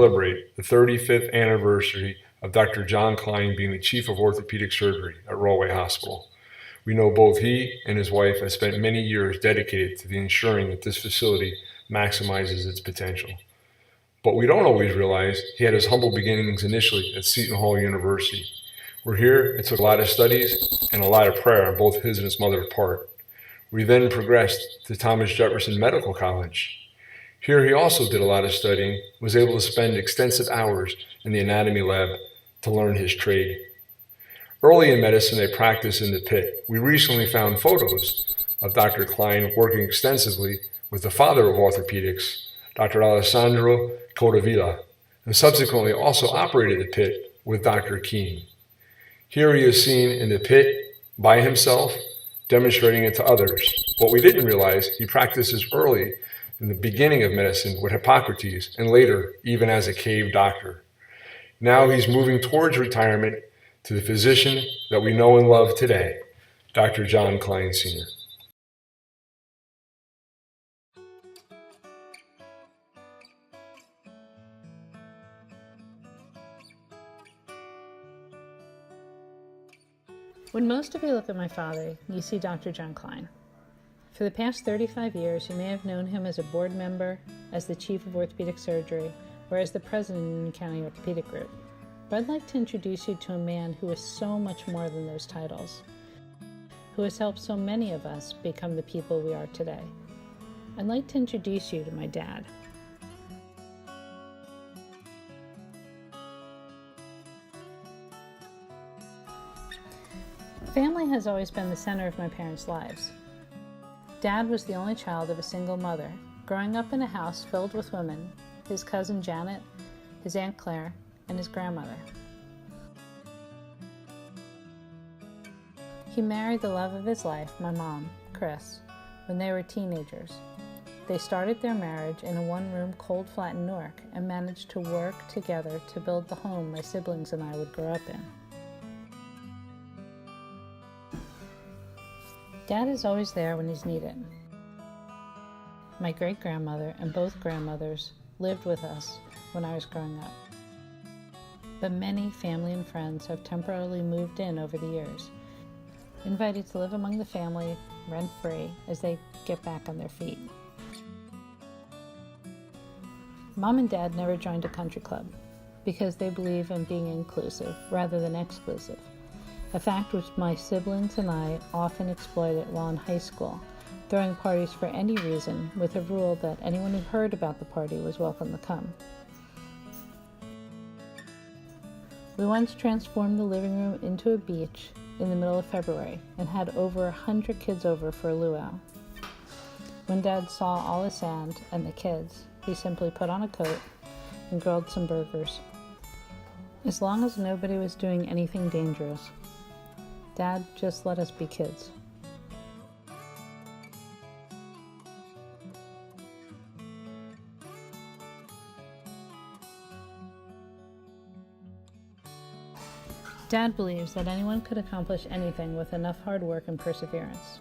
celebrate the 35th anniversary of Dr. John Kline being the Chief of Orthopedic Surgery at Rollway Hospital. We know both he and his wife have spent many years dedicated to ensuring that this facility maximizes its potential. But we don't always realize he had his humble beginnings initially at Seton Hall University. We're here, it took a lot of studies and a lot of prayer on both his and his mother's part. We then progressed to Thomas Jefferson Medical College. Here he also did a lot of studying, was able to spend extensive hours in the anatomy lab to learn his trade. Early in medicine, they practiced in the pit. We recently found photos of Dr. Kline working extensively with the father of orthopedics, Dr. Alessandro Codavilla, and subsequently also operated the pit with Dr. Keene. Here he is seen in the pit by himself, demonstrating it to others. What we didn't realize, he practices early in the beginning of medicine with Hippocrates, and later even as a cave doctor. Now he's moving towards retirement to the physician that we know and love today, Dr. John Kline Sr. When most of you look at my father, you see Dr. John Kline. For the past 35 years, you may have known him as a board member, as the Chief of Orthopedic Surgery, or as the President in the County Orthopedic Group. But I'd like to introduce you to a man who is so much more than those titles, who has helped so many of us become the people we are today. I'd like to introduce you to my dad. Family has always been the center of my parents' lives. Dad was the only child of a single mother, growing up in a house filled with women, his cousin Janet, his Aunt Claire, and his grandmother. He married the love of his life, my mom, Chris, when they were teenagers. They started their marriage in a one-room cold flat in Newark and managed to work together to build the home my siblings and I would grow up in. Dad is always there when he's needed. My great-grandmother and both grandmothers lived with us when I was growing up. But many family and friends have temporarily moved in over the years, invited to live among the family rent-free as they get back on their feet. Mom and Dad never joined a country club because they believe in being inclusive rather than exclusive, a fact which my siblings and I often exploited while in high school, throwing parties for any reason with a rule that anyone who heard about the party was welcome to come. We once transformed the living room into a beach in the middle of February and had over 100 kids over for a luau. When Dad saw all the sand and the kids, he simply put on a coat and grilled some burgers. As long as nobody was doing anything dangerous, Dad just let us be kids. Dad believes that anyone could accomplish anything with enough hard work and perseverance.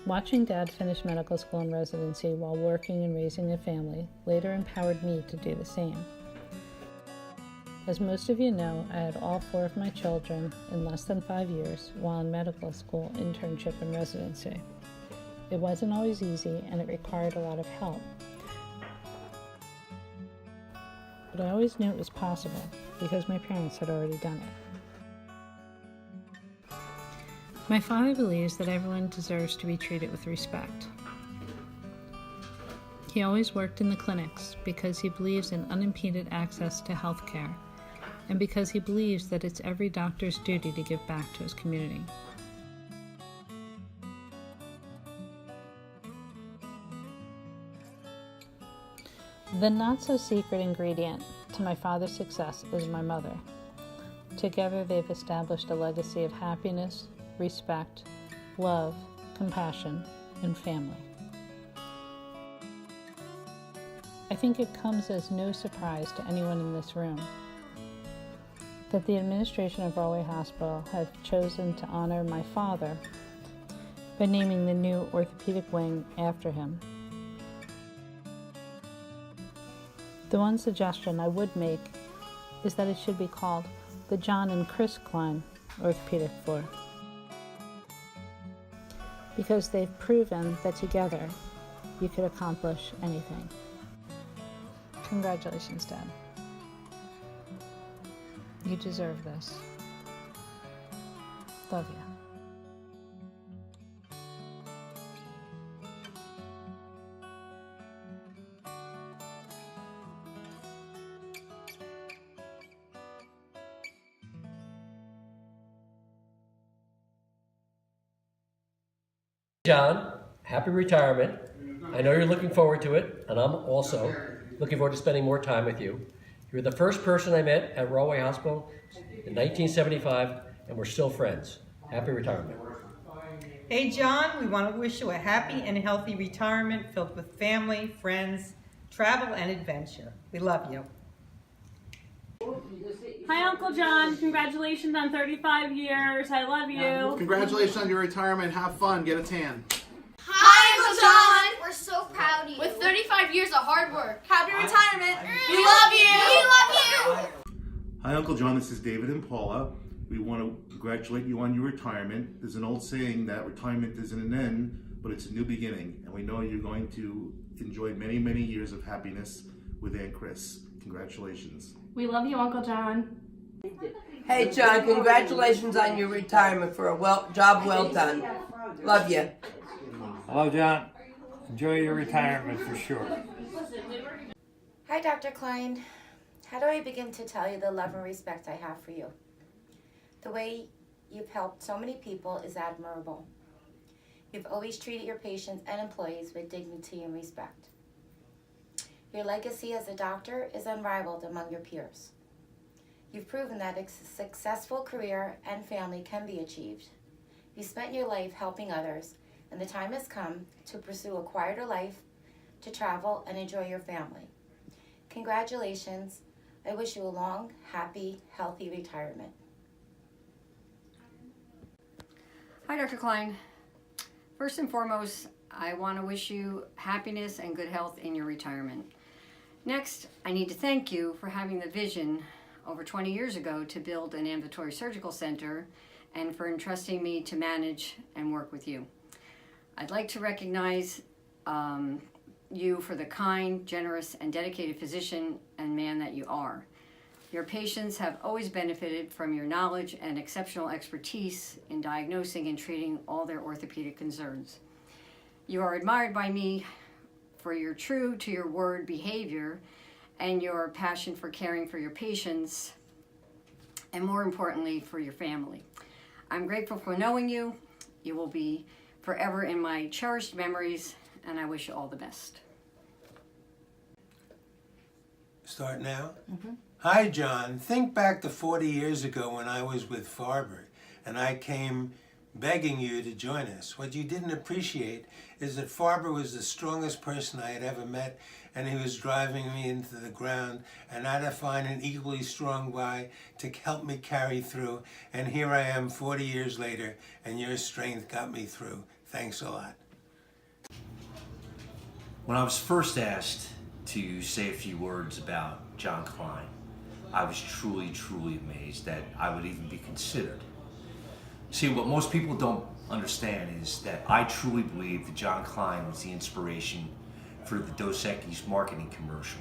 Watching Dad finish medical school and residency while working and raising a family later empowered me to do the same. As most of you know, I had all 4 of my children in less than 5 years while in medical school, internship, and residency. It wasn't always easy and it required a lot of help. But I always knew it was possible because my parents had already done it. My father believes that everyone deserves to be treated with respect. He always worked in the clinics because he believes in unimpeded access to health care, and because he believes that it's every doctor's duty to give back to his community. The not-so-secret ingredient to my father's success is my mother. Together they've established a legacy of happiness, respect, love, compassion, and family. I think it comes as no surprise to anyone in this room that the administration of Rollway Hospital have chosen to honor my father by naming the new orthopedic wing after him. The one suggestion I would make is that it should be called the John and Chris Kline Orthopedic Floor, because they've proven that together you could accomplish anything. Congratulations, Dad. You deserve this. Love you. John, happy retirement. I know you're looking forward to it, and I'm also looking forward to spending more time with you. You're the first person I met at Rawley Hospital in 1975, and we're still friends. Happy retirement. Hey John, we want to wish you a happy and healthy retirement filled with family, friends, travel, and adventure. We love you. Hi, Uncle John. Congratulations on 35 years. I love you. Congratulations on your retirement. Have fun. Get a tan. Hi, Uncle John. We're so proud of you. With 35 years of hard work. Happy retirement. We love you. We love you. Hi, Uncle John. This is David and Paula. We want to congratulate you on your retirement. There's an old saying that retirement isn't an end, but it's a new beginning. And we know you're going to enjoy many, many years of happiness with Aunt Chris. Congratulations. We love you, Uncle John. Hey John, congratulations on your retirement for a job well done. Love you. Hello, John. Enjoy your retirement for sure. Hi, Dr. Kline. How do I begin to tell you the love and respect I have for you? The way you've helped so many people is admirable. You've always treated your patients and employees with dignity and respect. Your legacy as a doctor is unrivaled among your peers. You've proven that a successful career and family can be achieved. You spent your life helping others, and the time has come to pursue a quieter life, to travel and enjoy your family. Congratulations. I wish you a long, happy, healthy retirement. Hi, Dr. Kline. First and foremost, I want to wish you happiness and good health in your retirement. Next, I need to thank you for having the vision over 20 years ago to build an ambulatory surgical center and for entrusting me to manage and work with you. I'd like to recognize you for the kind, generous, and dedicated physician and man that you are. Your patients have always benefited from your knowledge and exceptional expertise in diagnosing and treating all their orthopedic concerns. You are admired by me for your true to your word behavior and your passion for caring for your patients, and more importantly, for your family. I'm grateful for knowing you. You will be forever in my cherished memories, and I wish you all the best. Start now? Mm-hmm. Hi, John. Think back to 40 years ago when I was with Farber, and I came begging you to join us. What you didn't appreciate is that Farber was the strongest person I had ever met, and he was driving me into the ground, and I had to find an equally strong guy to help me carry through, and here I am 40 years later, and your strength got me through. Thanks a lot. When I was first asked to say a few words about John Kline, I was truly, truly amazed that I would even be considered. See, what most people don't understand is that I truly believe that John Kline was the inspiration for the Dos Equis marketing commercial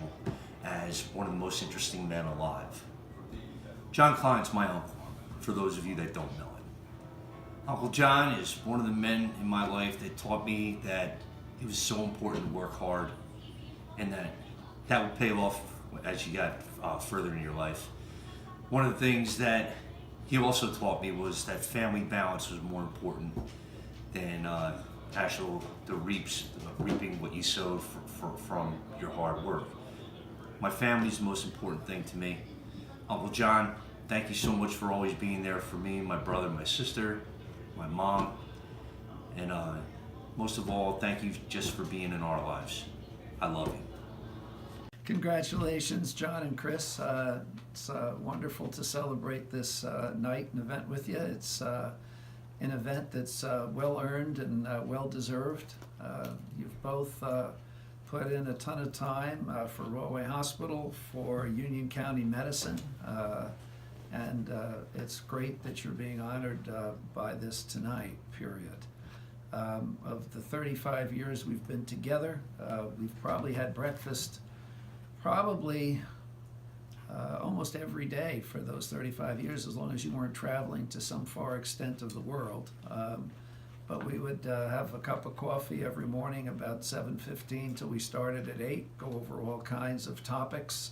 as one of the most interesting men alive. John Kline's my uncle, for those of you that don't know it. Uncle John is one of the men in my life that taught me that it was so important to work hard and that would pay off as you got further in your life. One of the things that he also taught me was that family balance was more important than reaping what you sowed from your hard work. My family's the most important thing to me. Uncle John, thank you so much for always being there for me, my brother, my sister, my mom, and most of all, thank you just for being in our lives. I love you. Congratulations, John and Chris. It's wonderful to celebrate this night and event with you. It's an event that's well earned and well deserved. You've both put in a ton of time for Rawway Hospital, for Union County Medicine, and it's great that you're being honored by this tonight, period. Of the 35 years we've been together, we've probably had breakfast almost every day for those 35 years, as long as you weren't traveling to some far extent of the world. But we would have a cup of coffee every morning about 7:15 till we started at 8, go over all kinds of topics,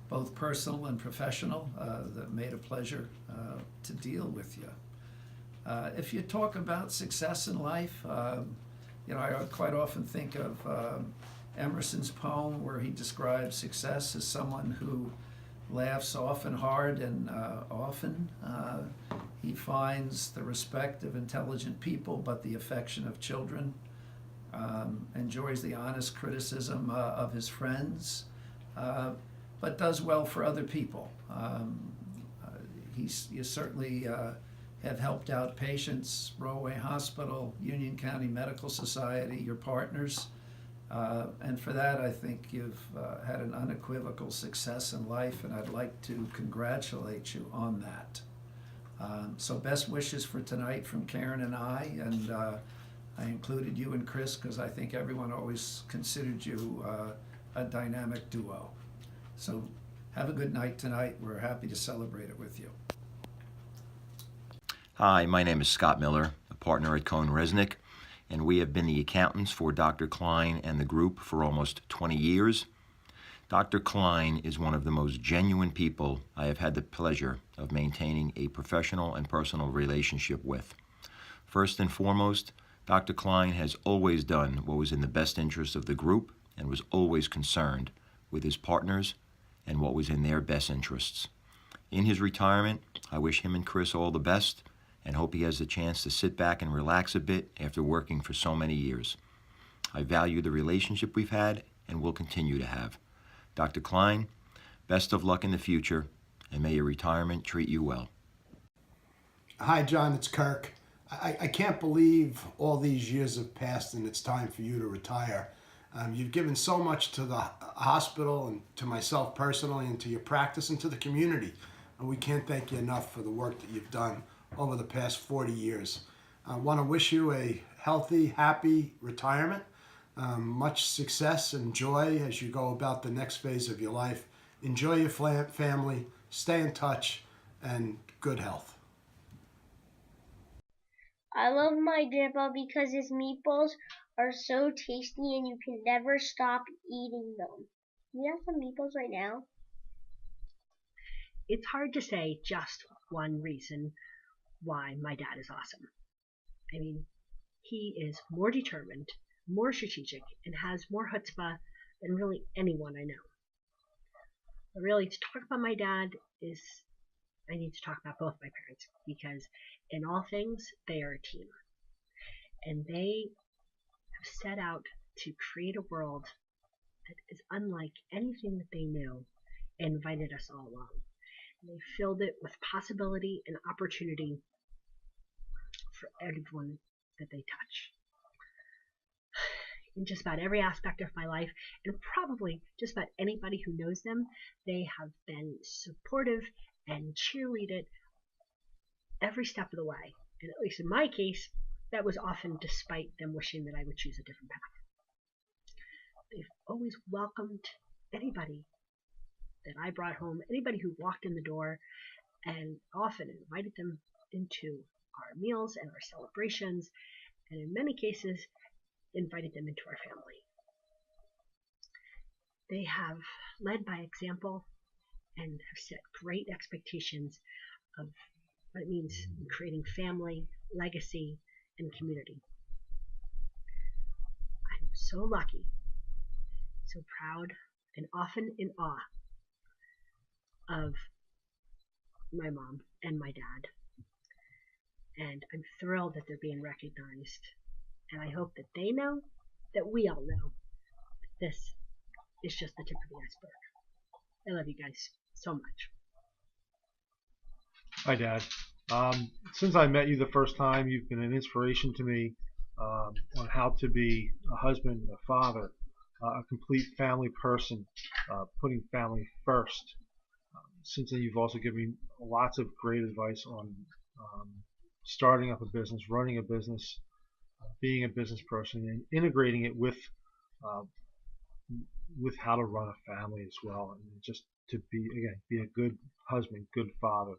both personal and professional, that made a pleasure to deal with you. If you talk about success in life, I quite often think of Emerson's poem where he describes success as someone who laughs often hard and often. He finds the respect of intelligent people but the affection of children, enjoys the honest criticism of his friends, but does well for other people. You certainly have helped out patients, Rawway Hospital, Union County Medical Society, your partners. And for that, I think you've had an unequivocal success in life, and I'd like to congratulate you on that. So best wishes for tonight from Karen and I, and I included you and Chris because I think everyone always considered you a dynamic duo. So have a good night tonight. We're happy to celebrate it with you. Hi, my name is Scott Miller, a partner at Cohn Resnick, and we have been the accountants for Dr. Kline and the group for almost 20 years. Dr. Kline is one of the most genuine people I have had the pleasure of maintaining a professional and personal relationship with. First and foremost, Dr. Kline has always done what was in the best interest of the group and was always concerned with his partners and what was in their best interests. In his retirement, I wish him and Chris all the best and hope he has the chance to sit back and relax a bit after working for so many years. I value the relationship we've had and will continue to have. Dr. Kline, best of luck in the future, and may your retirement treat you well. Hi, John, it's Kirk. I can't believe all these years have passed and it's time for you to retire. You've given so much to the hospital and to myself personally and to your practice and to the community. And we can't thank you enough for the work that you've done over the past 40 years. I want to wish you a healthy, happy retirement. Much success and joy as you go about the next phase of your life. Enjoy your family, stay in touch, and good health. I love my grandpa because his meatballs are so tasty and you can never stop eating them. Do you have some meatballs right now? It's hard to say just one reason why my dad is awesome. I mean, he is more determined, more strategic, and has more chutzpah than really anyone I know. But really, to talk about my dad is, I need to talk about both my parents, because in all things, they are a team. And they have set out to create a world that is unlike anything that they knew and invited us all along. And they filled it with possibility and opportunity for everyone that they touch. In just about every aspect of my life, and probably just about anybody who knows them, they have been supportive and cheerleaded every step of the way. And at least in my case, that was often despite them wishing that I would choose a different path. They've always welcomed anybody that I brought home, anybody who walked in the door, and often invited them into our meals and our celebrations, and in many cases, invited them into our family. They have led by example and have set great expectations of what it means in creating family, legacy, and community. I'm so lucky, so proud, and often in awe of my mom and my dad. And I'm thrilled that they're being recognized. And I hope that they know, that we all know, that this is just the tip of the iceberg. I love you guys so much. Hi, Dad. Since I met you the first time, you've been an inspiration to me. on how to be a husband, a father, a complete family person, putting family first. Since then, you've also given me lots of great advice on starting up a business, running a business, being a business person, and integrating it with how to run a family as well, and just to be a good husband, good father.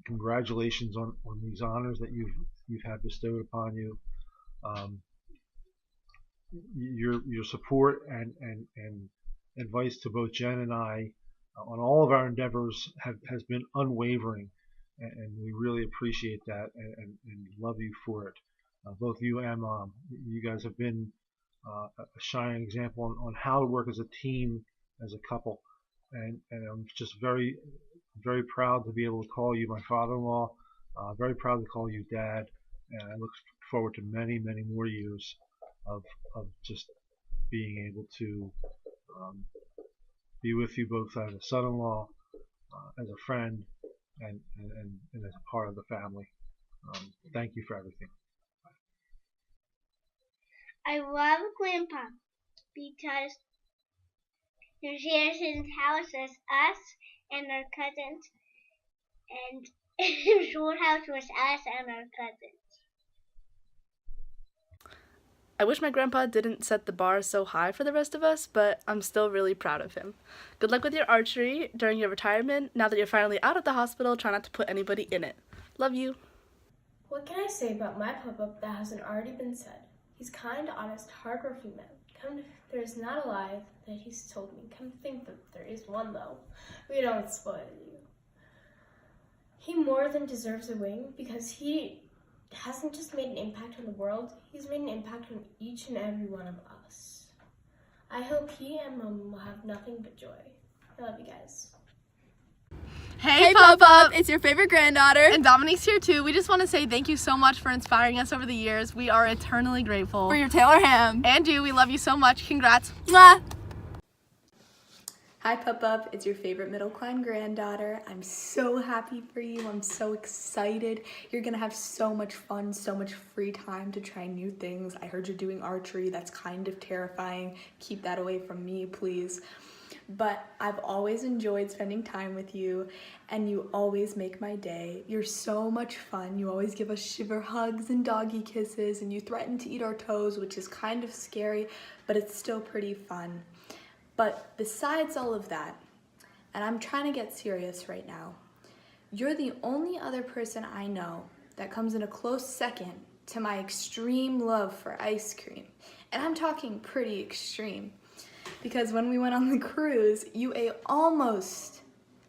Congratulations on these honors that you've had bestowed upon you. Your support and advice to both Jen and I on all of our endeavors has been unwavering, and we really appreciate that and love you for it. Both you and Mom, you guys have been a shining example on how to work as a team, as a couple, and I'm just very proud to be able to call you my father-in-law. Very proud to call you Dad, and I look forward to many more years of just being able to be with you both as a son-in-law, as a friend, and as a part of the family. Thank you for everything. I love Grandpa because he shares his house with us and our cousins, and his old house with us and our cousins. I wish my grandpa didn't set the bar so high for the rest of us, but I'm still really proud of him. Good luck with your archery during your retirement. Now that you're finally out of the hospital, try not to put anybody in it. Love you. What can I say about my pop-up that hasn't already been said? He's kind, honest, hardworking man. There is not a lie that he's told me. Come to think that there is one, though. We don't spoil you. He more than deserves a wing because he hasn't just made an impact on the world, he's made an impact on each and every one of us. I hope he and Mom will have nothing but joy. I love you guys. Hey Pop-Up! It's your favorite granddaughter. And Dominique's here too. We just want to say thank you so much for inspiring us over the years. We are eternally grateful. For your Taylor ham. And you. We love you so much. Congrats. Mwah! Hi Pop-Up, it's your favorite middle Kline granddaughter. I'm so happy for you. I'm so excited. You're gonna have so much fun, so much free time to try new things. I heard you're doing archery. That's kind of terrifying. Keep that away from me, please. But I've always enjoyed spending time with you, and you always make my day. You're so much fun. You always give us shiver hugs and doggy kisses, and you threaten to eat our toes, which is kind of scary, but it's still pretty fun. But besides all of that, and I'm trying to get serious right now, you're the only other person I know that comes in a close second to my extreme love for ice cream. And I'm talking pretty extreme. Because when we went on the cruise, you ate almost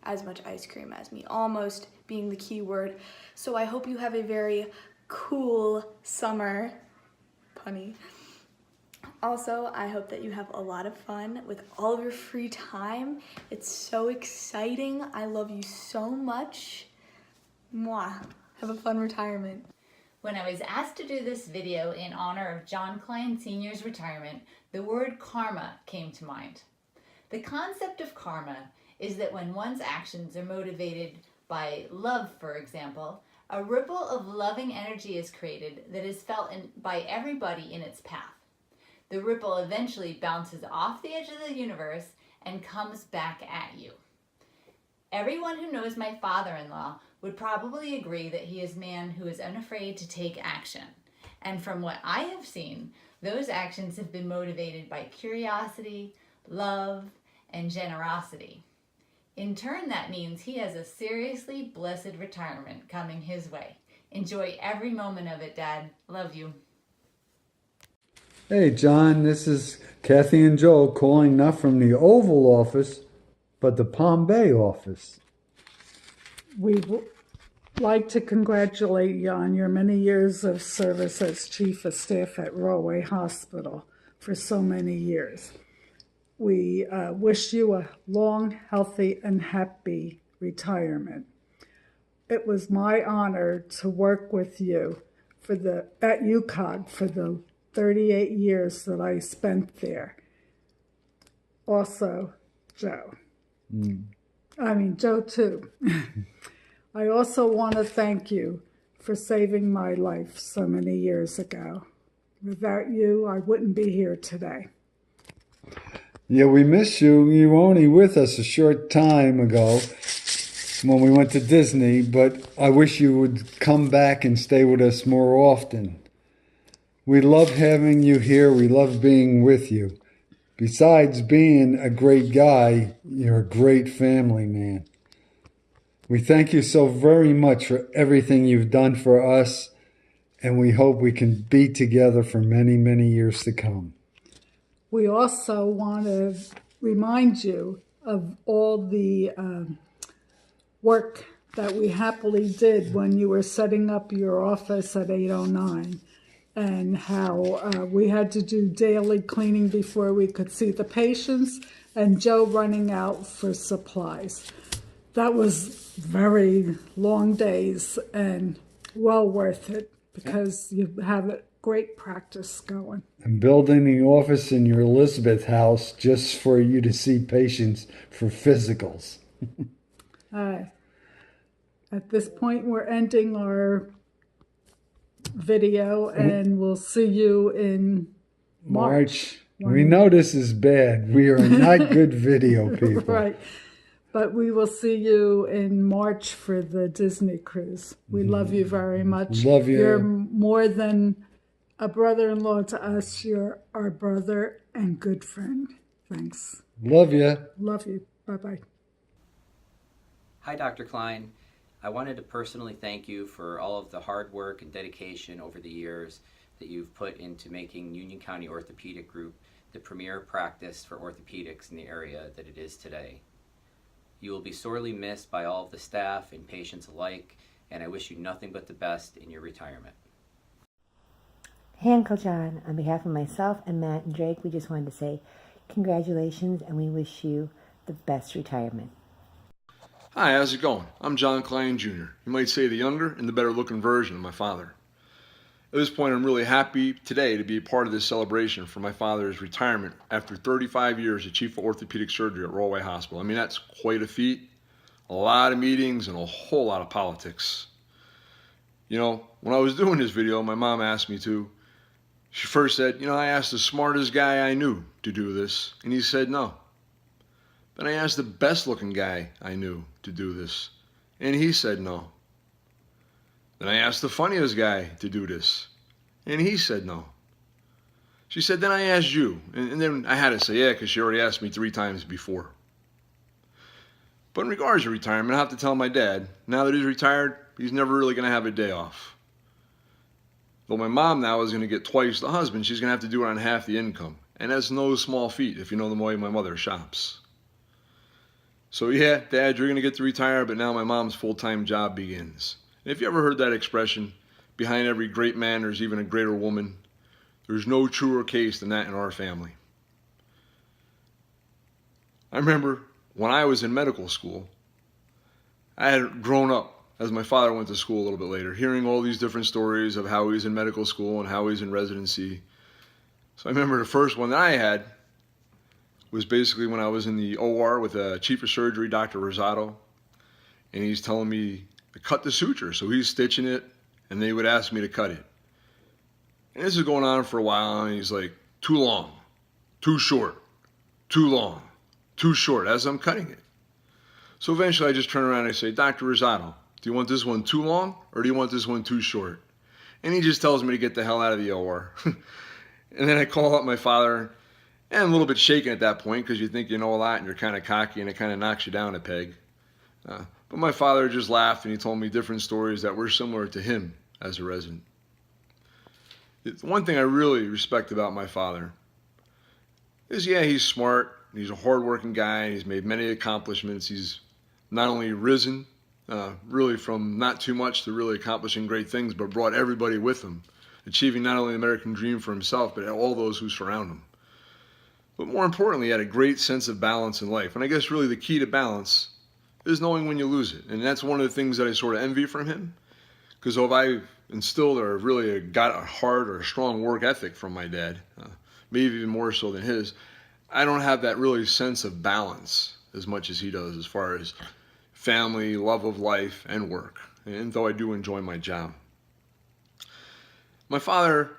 as much ice cream as me, almost being the key word. So I hope you have a very cool summer, punny. Also, I hope that you have a lot of fun with all of your free time. It's so exciting. I love you so much. Mwah. Have a fun retirement. When I was asked to do this video in honor of John Kline Sr.'s retirement, the word karma came to mind. The concept of karma is that when one's actions are motivated by love, for example, a ripple of loving energy is created that is felt by everybody in its path. The ripple eventually bounces off the edge of the universe and comes back at you. Everyone who knows my father-in-law would probably agree that he is a man who is unafraid to take action. And from what I have seen, those actions have been motivated by curiosity, love, and generosity. In turn, that means he has a seriously blessed retirement coming his way. Enjoy every moment of it, Dad. Love you. Hey John, this is Kathy and Joe calling not from the Oval Office, but the Palm Bay office. We'd like to congratulate you on your many years of service as Chief of Staff at Rollway Hospital for so many years. We wish you a long, healthy, and happy retirement. It was my honor to work with you at UCOG for the 38 years that I spent there. Also, Joe. Joe too. I also want to thank you for saving my life so many years ago. Without you, I wouldn't be here today. Yeah, we miss you. You were only with us a short time ago when we went to Disney, but I wish you would come back and stay with us more often. We love having you here. We love being with you. Besides being a great guy, you're a great family man. We thank you so very much for everything you've done for us, and we hope we can be together for many, many years to come. We also want to remind you of all the work that we happily did when you were setting up your office at 809, and how we had to do daily cleaning before we could see the patients, and Joe running out for supplies. That was very long days and well worth it, because you have a great practice going. And building the office in your Elizabeth house just for you to see patients for physicals. At this point, we're ending our video, and we'll see you in March. We know this is bad. We are not good video people. Right. But we will see you in March for the Disney cruise. We love you very much. Love you. You're more than a brother-in-law to us. You're our brother and good friend. Thanks. Love you. Love you. Bye-bye. Hi, Dr. Kline. I wanted to personally thank you for all of the hard work and dedication over the years that you've put into making Union County Orthopedic Group the premier practice for orthopedics in the area that it is today. You will be sorely missed by all of the staff and patients alike, and I wish you nothing but the best in your retirement. Hey, Uncle John. On behalf of myself and Matt and Drake, we just wanted to say congratulations, and we wish you the best retirement. Hi, how's it going? I'm John Kline Jr. You might say the younger and the better looking version of my father. At this point, I'm really happy today to be a part of this celebration for my father's retirement after 35 years as Chief of Orthopedic Surgery at Rollway Hospital. I mean, that's quite a feat, a lot of meetings, and a whole lot of politics. You know, when I was doing this video, my mom asked me to. She first said, I asked the smartest guy I knew to do this, and he said no. Then I asked the best looking guy I knew to do this, and he said no. Then I asked the funniest guy to do this, and he said no. She said, then I asked you, and then I had to say yeah, because she already asked me 3 times before. But in regards to retirement, I have to tell my dad, now that he's retired, he's never really going to have a day off. Though my mom now is going to get twice the husband, she's going to have to do it on half the income. And that's no small feat if you know the way my mother shops. So yeah, Dad, you're going to get to retire, but now my mom's full-time job begins. And if you ever heard that expression, behind every great man there's even a greater woman, there's no truer case than that in our family. I remember when I was in medical school, I had grown up, as my father went to school a little bit later, hearing all these different stories of how he was in medical school and how he was in residency. So I remember the first one that I had was basically when I was in the OR with a Chief of Surgery, Dr. Rosado, and he's telling me to cut the suture. So he's stitching it, and they would ask me to cut it. And this is going on for a while, and he's like, too long, too short, too long, too short, as I'm cutting it. So eventually I just turn around and I say, Dr. Rosado, do you want this one too long, or do you want this one too short? And he just tells me to get the hell out of the OR. And then I call up my father, and I'm a little bit shaken at that point because you think you know a lot and you're kind of cocky and it kind of knocks you down a peg. But my father just laughed and he told me different stories that were similar to him as a resident. The one thing I really respect about my father is, yeah, he's smart, he's a hardworking guy, he's made many accomplishments. He's not only risen really from not too much to really accomplishing great things, but brought everybody with him, achieving not only the American dream for himself, but all those who surround him. But more importantly, he had a great sense of balance in life. And I guess really the key to balance is knowing when you lose it. And that's one of the things that I sort of envy from him. Because if I instilled or really got a hard or a strong work ethic from my dad, maybe even more so than his, I don't have that really sense of balance as much as he does as far as family, love of life, and work. And though I do enjoy my job. My father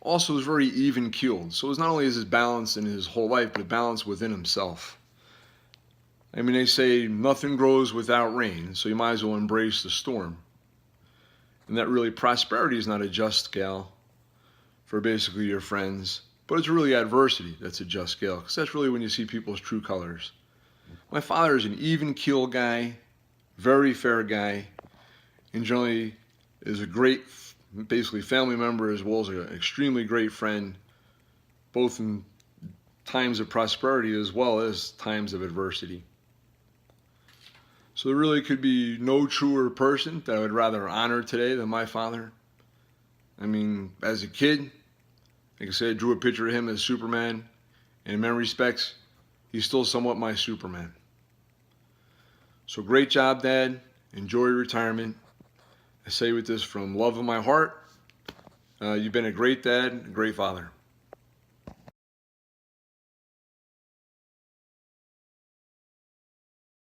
also was very even-keeled. So it was not only his balance in his whole life, but a balance within himself. I mean, they say nothing grows without rain, so you might as well embrace the storm. And that really, prosperity is not a just scale for basically your friends, but it's really adversity that's a just scale, because that's really when you see people's true colors. My father is an even-keeled guy, very fair guy, and generally is a great, basically family member as well as an extremely great friend, both in times of prosperity as well as times of adversity. So there really could be no truer person that I would rather honor today than my father. I mean, as a kid, like I said, I drew a picture of him as Superman, and in many respects, he's still somewhat my Superman. So great job, Dad. Enjoy your retirement. I say with this from love of my heart, you've been a great dad, a great father.